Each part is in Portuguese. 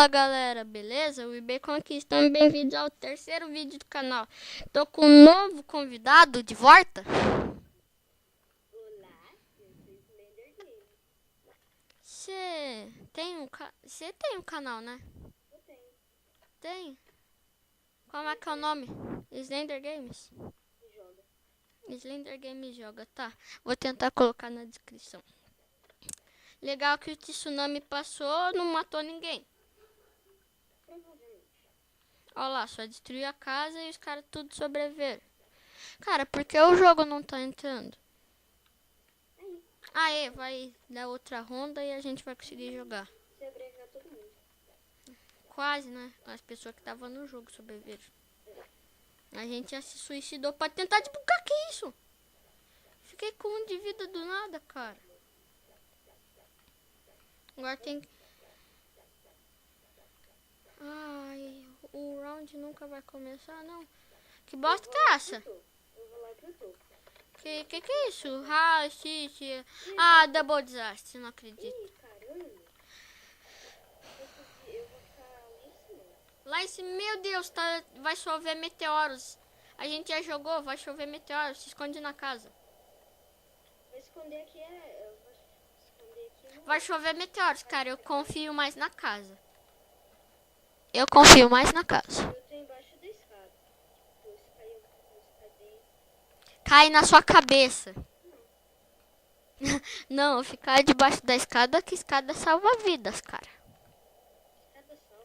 Fala galera, beleza? O Bacon aqui, estamos bem-vindos ao terceiro vídeo do canal. Tô com um novo convidado de volta. Olá, eu sou Slender Game. Você tem um canal, né? Eu tenho. Tem? Como é que é o nome? Slender Games? Joga. Slender Games joga, tá. Vou tentar colocar na descrição. Legal que o tsunami passou, não matou ninguém. Provavelmente. Olha lá, só destruiu a casa e os caras tudo sobreviveram. Cara, por que o jogo não tá entrando? Aí, Aê, vai dar outra ronda e a gente vai conseguir jogar. você abreviar todo mundo. Quase, né? As pessoas que estavam no jogo sobreviveram. A gente já se suicidou pra tentar desbugar. Que isso? Fiquei com um de vida do nada, cara. Agora tem que... Ai, o round nunca vai começar, não. Que bosta que é essa? Eu vou lá pro topo. Que é isso? Ah, xixi. Ah, Double Disaster, não acredito. Ih, caramba. Eu vou ficar lá em cima. Lá em cima, meu Deus, tá, vai chover meteoros. A gente já jogou, vai chover meteoros. Se esconde na casa. Vou esconder aqui, eu vou esconder aqui no... Vai chover meteoros, cara. Eu confio mais na casa. Eu confio mais na casa. Eu tô embaixo da escada. Eu escadei. Cai na sua cabeça. Não, ficar debaixo da escada, que escada salva vidas, cara. Escada salva.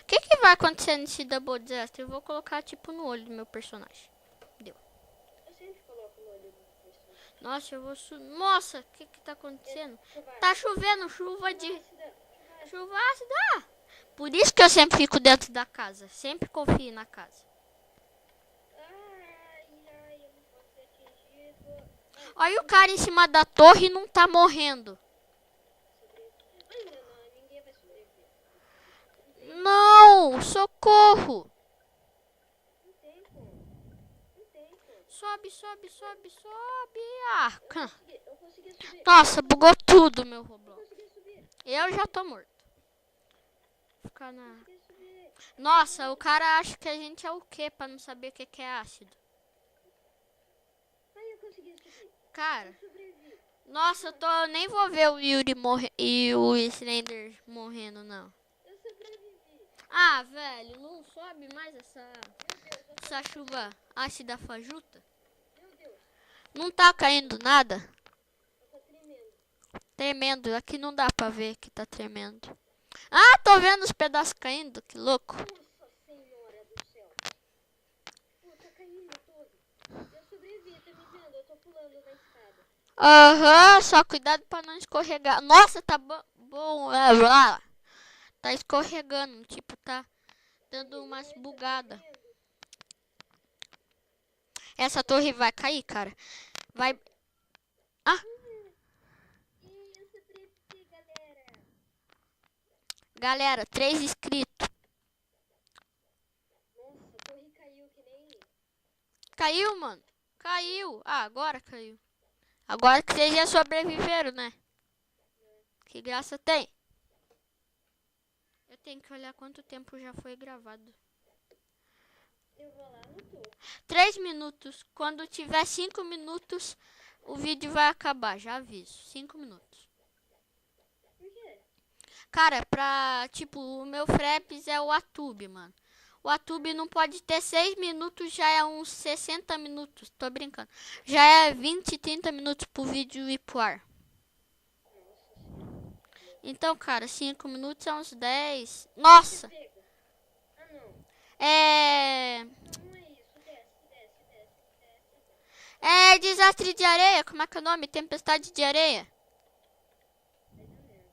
O que vai acontecer nesse Double Disaster? Eu vou colocar tipo no olho do meu personagem. Deu. Eu sempre coloco no olho do personagem. Nossa, eu vou... Nossa, o que tá acontecendo? Chuva. Tá chovendo, chuva de... Ácida. Chuva ácida. Por isso que eu sempre fico dentro da casa. Sempre confio na casa. Ai, eu não posso ser atingido. Olha o cara em cima da torre e não tá morrendo. Ainda não, ninguém vai sobreviver. Não, socorro. Não tem como. Não tem como. Sobe, sobe, sobe, sobe. Ah, Eu consegui subir. nossa, bugou tudo, meu Eu Roblox. consegui subir. Eu já tô morto. Ficar na... Consegui subir. Nossa, o cara acha que a gente é o quê pra não saber o que é ácido? Ai, eu consegui subir. Cara, Eu sobrevivi. nossa, nem vou ver o Yuri morrer e o Slender morrendo, não. Eu sobrevivi. Ah, velho, não sobe mais essa Meu Deus, chuva ácida fajuta? meu Deus. Não tá caindo nada? Eu tô tremendo. Tremendo, aqui não dá pra ver que tá tremendo. Ah, tô vendo os pedaços caindo, que louco. Nossa senhora do céu. Pô, tá caindo todo. Eu sobrevivi, tá me vendo? Eu tô pulando na escada. Aham, só cuidado pra não escorregar. Nossa, tá bom. Tá escorregando, tipo, tá dando umas bugadas. Essa torre vai cair, cara. Vai. Ah, Ih, eu sobrevivi, galera. galera, 3 inscritos. Nossa, a torre caiu que nem... Caiu, mano. Caiu. Ah, agora caiu. Agora que vocês já sobreviveram, né? Que graça tem. Eu tenho que olhar quanto tempo já foi gravado. Eu vou lá no topo. 3 minutos. Quando tiver 5 minutos, o vídeo vai acabar. Já aviso. 5 minutos. Por quê? Cara, tipo, o meu Fraps é o Atube, mano. O Atube não pode ter 6 minutos, já é uns 60 minutos. Tô brincando. Já é 20, 30 minutos pro vídeo ir pro ar. Nossa senhora. Então, cara, 5 minutos é uns 10. Nossa! Pega. Ah, não. É... Não é isso. Desce, desce, desce, desce. É desastre de areia. Como é que é o nome? Tempestade de areia. Vai dar merda.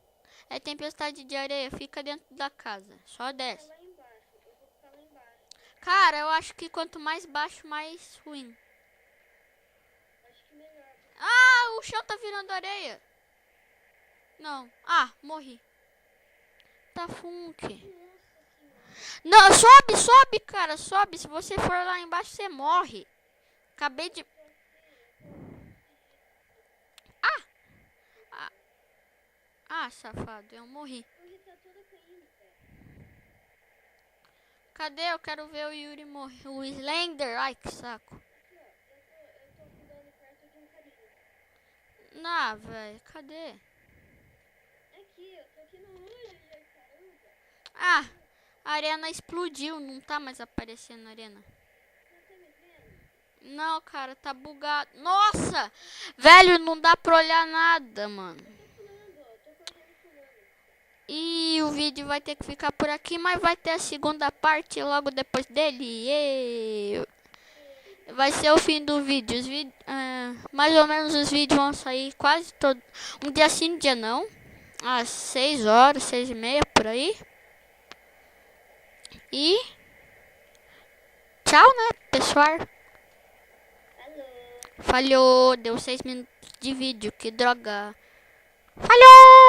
É tempestade de areia. Fica dentro da casa. Só Fica desce. lá embaixo. Eu vou ficar lá embaixo. Cara, eu acho que quanto mais baixo, mais ruim. Acho que melhor. Ah, o chão tá virando areia. Não. Ah, morri. Tá funk. Nossa senhora. Não, sobe, sobe, cara. Sobe. Se você for lá embaixo, você morre. Acabei de... Ah, safado. Eu morri. A torre tá toda caindo, cara. Cadê? Eu quero ver o Yuri morrer. O Slender. Ai, que saco. Aqui, ó. Eu tô pulando perto de um carinha. Não, velho. Cadê? Aqui, eu tô aqui no... Ai, caramba. Ah, a arena explodiu. Não tá mais aparecendo a arena. Não tá me vendo? Não, cara, tá bugado. Nossa! Velho, não dá pra olhar nada, mano. Eu tô pulando, ó. Tô correndo pulando. E o vídeo vai ter que ficar por aqui, mas vai ter a segunda parte logo depois dele. Vai ser o fim do vídeo. Mais ou menos os vídeos vão sair quase todo. Um dia sim, um dia não. Às 6 horas, 6:30 por aí. E tchau, né, pessoal? Alô? Falhou, deu 6 minutos de vídeo. Que droga. Falhou!